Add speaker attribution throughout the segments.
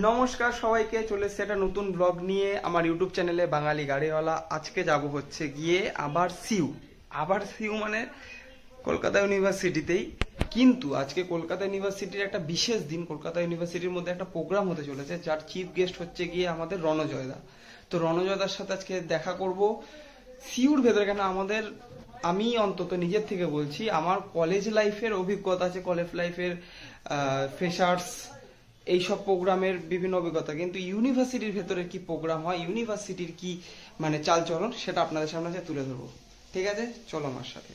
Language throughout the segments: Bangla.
Speaker 1: নমস্কার সবাইকে, চলে এসেছে একটা নতুন ব্লগ নিয়ে আমার ইউটিউব চ্যানেলে বাঙালি গাড়িওয়ালা। আজকে যাব হচ্ছে গিয়ে আবার সিউ মানে কলকাতা ইউনিভার্সিটিতেই। কিন্তু আজকে কলকাতা ইউনিভার্সিটির একটা বিশেষ দিন। কলকাতা ইউনিভার্সিটির মধ্যে একটা প্রোগ্রাম হতে চলেছে, যার চিফ গেস্ট হচ্ছে গিয়ে আমাদের রণজয়দা। তো রণজয়দার সাথে আজকে দেখা করব সিউর ভেতরে। কেন আমি অন্তত নিজের থেকে বলছি, আমার কলেজ লাইফের অভিজ্ঞতা আছে, কলেজ লাইফের ফ্রেশার্স এইসব প্রোগ্রামের বিভিন্ন অভিজ্ঞতা, কিন্তু ইউনিভার্সিটির ভেতরে কি প্রোগ্রাম হয়, ইউনিভার্সিটির কি মানে চালচলন, সেটা আপনাদের সামনে তুলে ধরবো। ঠিক আছে, চলো আমার সাথে।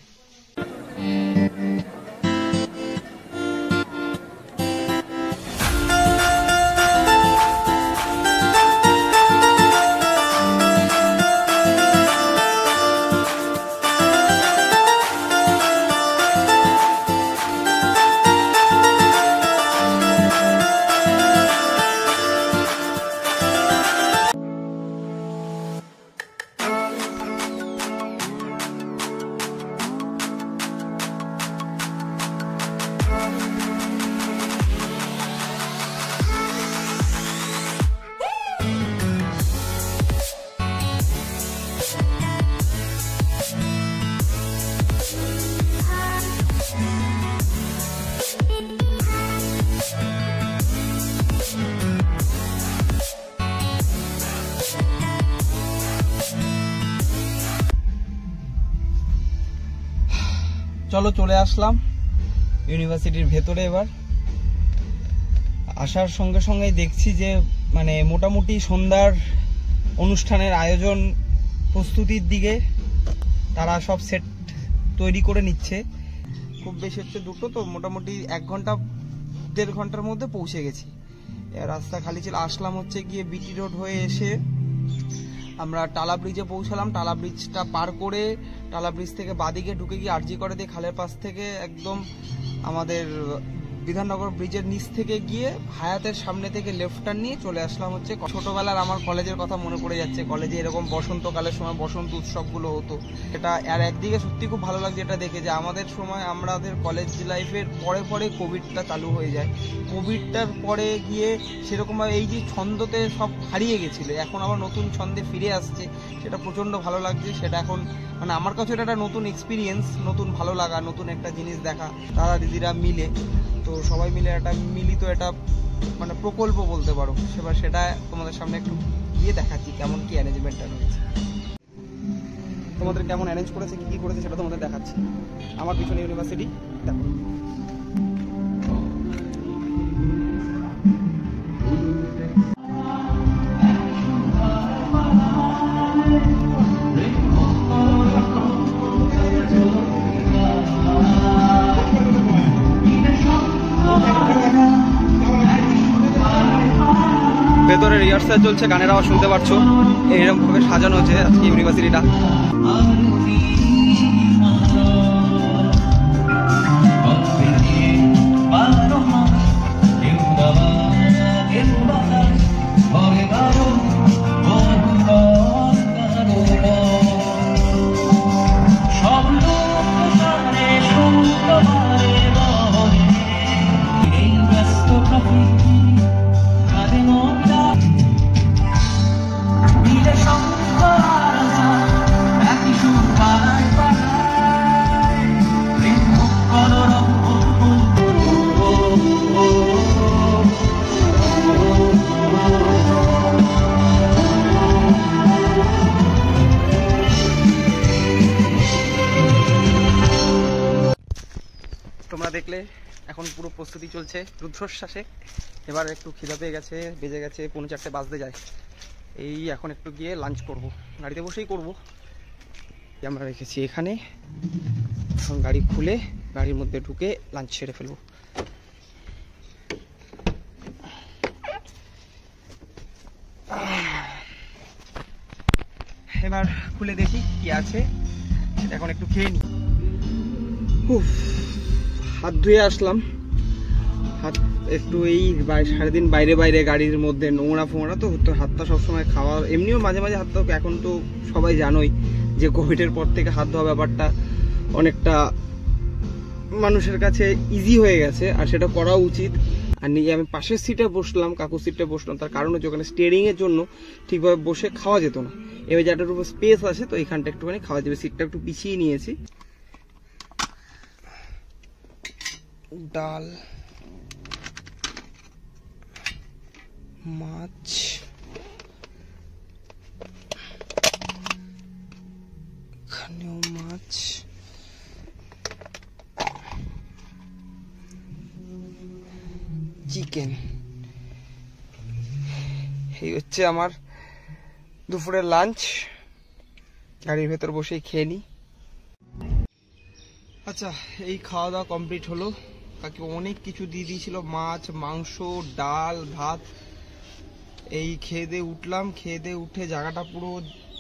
Speaker 1: চলো, চলে আসলাম ইউনিভার্সিটির ভেতরে। এবার আসার সঙ্গে সঙ্গেই দেখছি যে মানে মোটামুটি সন্ধ্যার অনুষ্ঠানের আয়োজন প্রস্তুতির দিকে, তারা সব সেট তৈরি করে নিচ্ছে। খুব বেশি হচ্ছে দুটো, তো মোটামুটি 1 ঘন্টা 1.5 ঘন্টার মধ্যে পৌঁছে গেছি। রাস্তা খালি ছিল। আসলাম হচ্ছে গিয়ে বিটি রোড হয়ে এসে আমরা টালা ব্রিজে পৌঁছালাম। টালা ব্রিজটা পার করে টালা ব্রিজ থেকে বাদিকে ঢুকে গিয়ে আরজি করে দিয়ে খালের পাশ থেকে একদম আমাদের বিধাননগর ব্রিজের নিচ থেকে গিয়ে হায়াতের সামনে থেকে লেফট টার্ন নিয়ে চলে আসলাম হচ্ছে। ছোটবেলার আমার কলেজের কথা মনে পড়ে যাচ্ছে। কলেজে এরকম বসন্তকালের সময় বসন্ত উৎসবগুলো হতো। এটা আর একদিকে সত্যি খুব ভালো লাগছে এটা দেখে যে আমাদের সময়, আমাদের কলেজ লাইফের পরে কোভিডটা চালু হয়ে যায়। কোভিডটার পরে গিয়ে সেরকমভাবে এই যে ছন্দতে সব হারিয়ে গেছিল, এখন আবার নতুন ছন্দে ফিরে আসছে, সেটা প্রচণ্ড ভালো লাগছে। সেটা এখন মানে আমার কাছে এটা একটা নতুন এক্সপিরিয়েন্স, নতুন ভালো লাগা, নতুন একটা জিনিস দেখা। দাদা দিদিরা মিলে, তো সবাই মিলে একটা মিলিত এটা মানে প্রকল্প বলতে পারো। সেটা তোমাদের সামনে একটু গিয়ে দেখাচ্ছি কেমন কি অ্যারেঞ্জমেন্টটা রয়েছে, তোমাদের কেমন অ্যারেঞ্জ করেছে, কি করেছে সেটা তোমাদের দেখাচ্ছি। আমার পিছনে ইউনিভার্সিটি দেখো। ভেতরে রিহার্সাল চলছে, গানের আওয়াজ শুনতে পারছো। এইরকম ভাবে সাজানো হয়েছে আজকে ইউনিভার্সিটিটা। তোমরা দেখলে এখন পুরো প্রস্তুতি চলছে রুদ্ধশ্বাসে। এবার একটু খিদা পেয়ে গেছে, বেজে গেছে 4:45 বাজতে যায়। এই এখন একটু গিয়ে লাঞ্চ করব, গাড়িতে বসেই করব। আমরা রেখেছি এখানে, এখন গাড়ি খুলে গাড়ির মধ্যে ঢুকে লাঞ্চ সেরে ফেলবো। এবার খুলে দেখি কি আছে, সেটা এখন একটু খেয়ে নিই। হাত ধুয়ে আসলাম, হাত একটু এই সারাদিন বাইরে বাইরে গাড়ির মধ্যে নোংরা ফোংরা তো হাতটা সবসময় খাওয়া, এমনিও মাঝে মাঝে হাতটা, এখন তো সবাই জানোই যে কোভিডের পর থেকে হাত ধোয়া ব্যাপারটা অনেকটা মানুষের কাছে ইজি হয়ে গেছে, আর সেটা করা উচিত। আর নিজে আমি পাশের সিটে বসলাম, কাকুর সিটে বসলাম, তার কারণ হচ্ছে ওখানে স্টিয়ারিং এর জন্য ঠিকভাবে বসে খাওয়া যেত না। এবার যাটার উপর স্পেস আছে তো এইখানটা একটুখানি খাওয়া যাবে, সিটটা একটু পিছিয়ে নিয়েছি। ডাল, মাছ, এখানেও মাছ, চিকেন। এই হচ্ছে আমার দুপুরের লাঞ্চ, গাড়ির ভেতর বসেই খেয়ে নি। আচ্ছা, এই খাওয়া দাওয়া কমপ্লিট হলো। কাকি অনেক কিছু দিয়ে দিয়েছিল, মাছ, মাংস, ডাল, ভাত। এই খেয়ে দিয়ে উঠলাম, খেয়ে দিয়ে উঠে জায়গাটা পুরো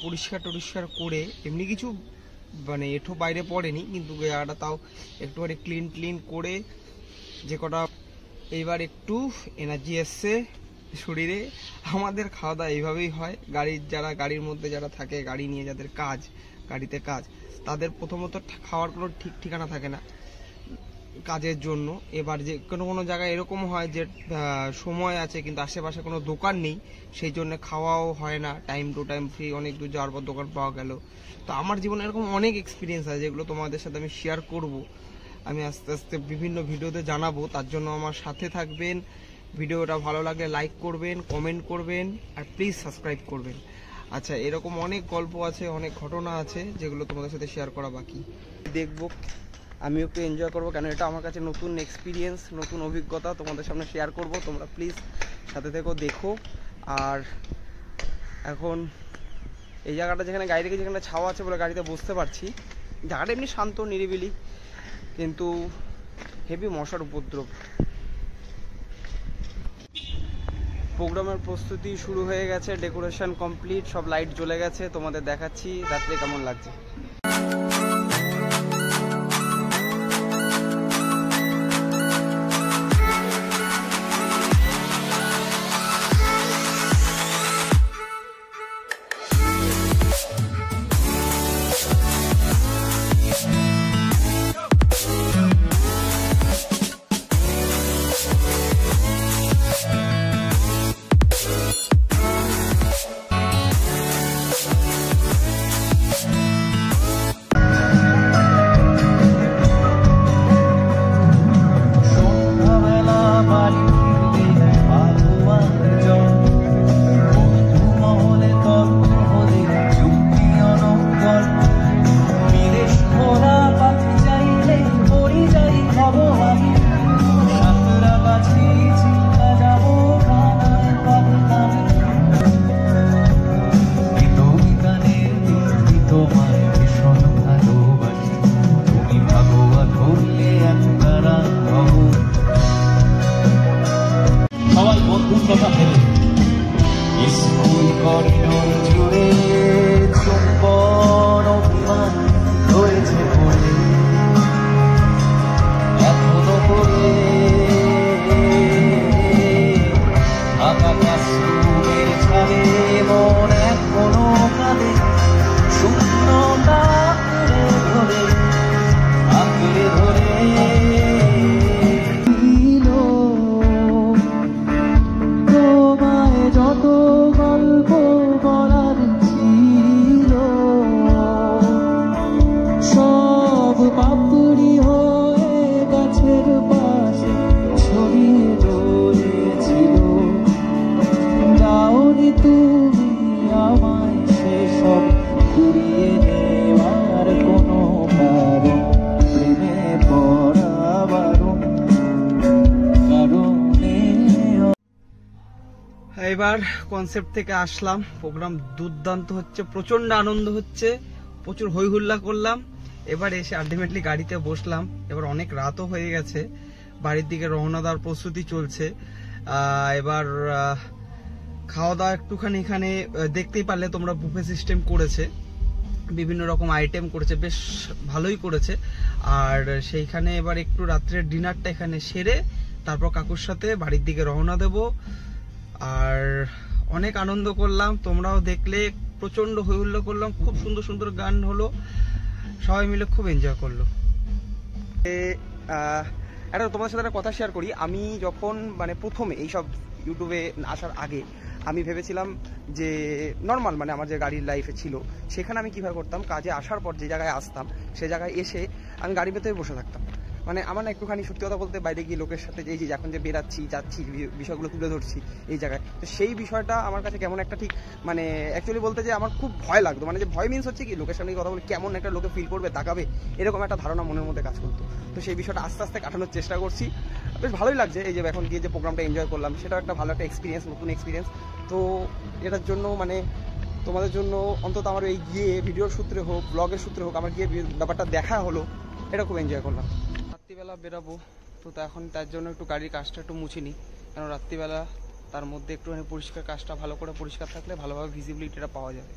Speaker 1: পরিষ্কার করে, এমনি কিছু মানে এঠো বাইরে পড়েনি, কিন্তু জায়গাটা তাও একটুখানি ক্লিন করে যে কটা এইবার একটু এনার্জি এসছে শরীরে। আমাদের খাওয়া দাওয়া এইভাবেই হয়। গাড়ির মধ্যে যারা থাকে, গাড়ি নিয়ে যাদের কাজ, গাড়িতে কাজ, তাদের প্রথমত খাওয়ার কোনো ঠিক ঠিকানা থাকে না কাজের জন্য। এবার যে কোনো জায়গায় এরকম হয় যে সময় আছে কিন্তু আশেপাশে কোনো দোকান নেই, সেই জন্য খাওয়াও হয় না টাইম টু টাইম। ফ্রি অনেক দূর যাওয়ার পর দোকান পাওয়া গেল। তো আমার জীবনে এরকম অনেক এক্সপিরিয়েন্স আছে, যেগুলো তোমাদের সাথে আমি শেয়ার করব। আমি আস্তে আস্তে বিভিন্ন ভিডিওতে জানাবো, তার জন্য আমার সাথে থাকবেন। ভিডিওটা ভালো লাগলে লাইক করবেন, কমেন্ট করবেন, আর প্লিজ সাবস্ক্রাইব করবেন। আচ্ছা, এরকম অনেক গল্প আছে, অনেক ঘটনা আছে, যেগুলো তোমাদের সাথে শেয়ার করা বাকি। দেখবো, আমিও একটু এনজয় করবো, কেন এটা আমার কাছে নতুন এক্সপিরিয়েন্স, নতুন অভিজ্ঞতা তোমাদের সামনে শেয়ার করব। তোমরা প্লিজ সাথে থেকো, দেখো। আর এখন এই জায়গাটা যেখানে গাড়ি রেখে, যেখানে ছাওয়া আছে বলে গাড়িতে বসতে পারছি। জায়গাটা এমনি শান্ত নিরিবিলি, কিন্তু হেভি মশার উপদ্রব। প্রোগ্রামের প্রস্তুতি শুরু হয়ে গেছে, ডেকোরেশন কমপ্লিট, সব লাইট জ্বলে গেছে। তোমাদের দেখাচ্ছি রাত্রে কেমন লাগছে। এবার কনসেপ্ট থেকে আসলাম। প্রোগ্রাম দুর্দান্ত হচ্ছে, প্রচন্ড আনন্দ হচ্ছে, প্রচুর হই হুল্লা করলাম। এবার এসে আলটিমেটলি গাড়িতে বসলাম। এবার অনেক রাতও হয়ে গেছে, বাড়ির দিকে রওনা দেওয়ার প্রস্তুতি চলছে। এবার খাওয়া দাওয়া একটুখানি এখানে দেখতেই পারলে তোমরা, বুফে সিস্টেম করেছে, বিভিন্ন রকম আইটেম করেছে, বেশ ভালোই করেছে। আর সেইখানে এবার একটু রাত্রের ডিনারটা এখানে সেরে তারপর কাকুর সাথে বাড়ির দিকে রওনা দেব। আর অনেক আনন্দ করলাম, তোমরাও দেখলে, প্রচণ্ড হই হুল্লো করলাম, খুব সুন্দর সুন্দর গান হলো, সবাই মিলে খুব এনজয় করলো। একটা তোমাদের সাথে একটা কথা শেয়ার করি। আমি যখন মানে প্রথমে এইসব ইউটিউবে আসার আগে আমি ভেবেছিলাম যে নর্মাল মানে আমার যে গাড়ির লাইফে ছিল সেখানে আমি কীভাবে করতাম, কাজে আসার পর যে জায়গায় আসতাম সে জায়গায় এসে আমি গাড়ির ভেতরে বসে থাকতাম। মানে আমার না একটুখানি সত্যি কথা বলতে বাইরে গিয়ে লোকের সাথে যে এখন যে বেরাচ্ছি যাচ্ছি বিষয়গুলো তুলে ধরছি এই জায়গায়, তো সেই বিষয়টা আমার কাছে কেমন একটা ঠিক মানে অ্যাকচুয়ালি বলতে যে আমার খুব ভয় লাগতো। মানে যে ভয় মিনস হচ্ছে কি লোকের সামনে কথা বলে কেমন একটা লোকে ফিল করবে, তাকাবে, এরকম একটা ধারণা মনের মধ্যে কাজ করতো। তো সেই বিষয়টা আস্তে আস্তে কাটানোর চেষ্টা করছি, বেশ ভালোই লাগছে। এই যে এখন গিয়ে যে প্রোগ্রামটা এনজয় করলাম সেটাও একটা ভালো একটা এক্সপিরিয়েন্স, নতুন এক্সপিরিয়েন্স। তো এটার জন্য মানে তোমাদের জন্য অন্তত আমার এই গিয়ে ভিডিওর সূত্রে হোক ব্লগের সূত্রে হোক আমার গিয়ে ব্যাপারটা দেখা হলো, এটা খুব এনজয় করলাম। রাত্রিবেলা বেরাবো তো এখন তার জন্য একটু গাড়ির কাজটা একটু মুছে নিই, কারণ রাত্রিবেলা তার মধ্যে একটুখানি পরিষ্কার কাজটা ভালো করে পরিষ্কার থাকলে ভালোভাবে ভিজিবিলিটিটা পাওয়া যাবে।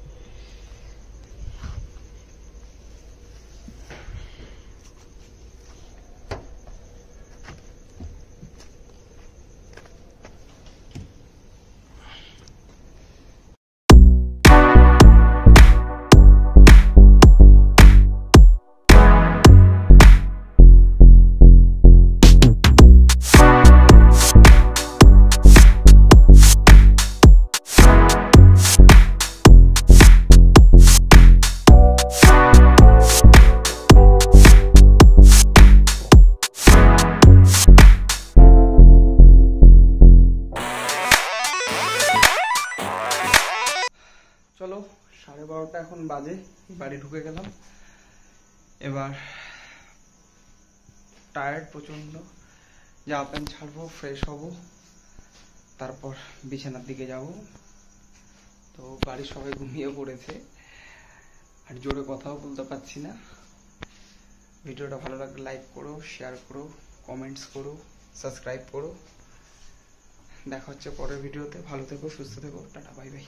Speaker 1: চলো 12:30 এখন বাজে, বাড়ি ঢুকে গেলাম। এবার টায়ার্ড প্রচন্ড, জামা প্যান্ট ছাড়বো, ফ্রেশ হব, তারপর বিছানার দিকে যাব। তো বাড়ির সবাই ঘুমিয়ে পড়েছে আর জোরে কথাও বলতে পারছি না। ভিডিওটা ভালো লাগলে লাইক করো, শেয়ার করো, কমেন্টস করো, সাবস্ক্রাইব করো। দেখা হচ্ছে পরের ভিডিওতে। ভালো থেকো, সুস্থ থেকো, টাটা, বাই বাই।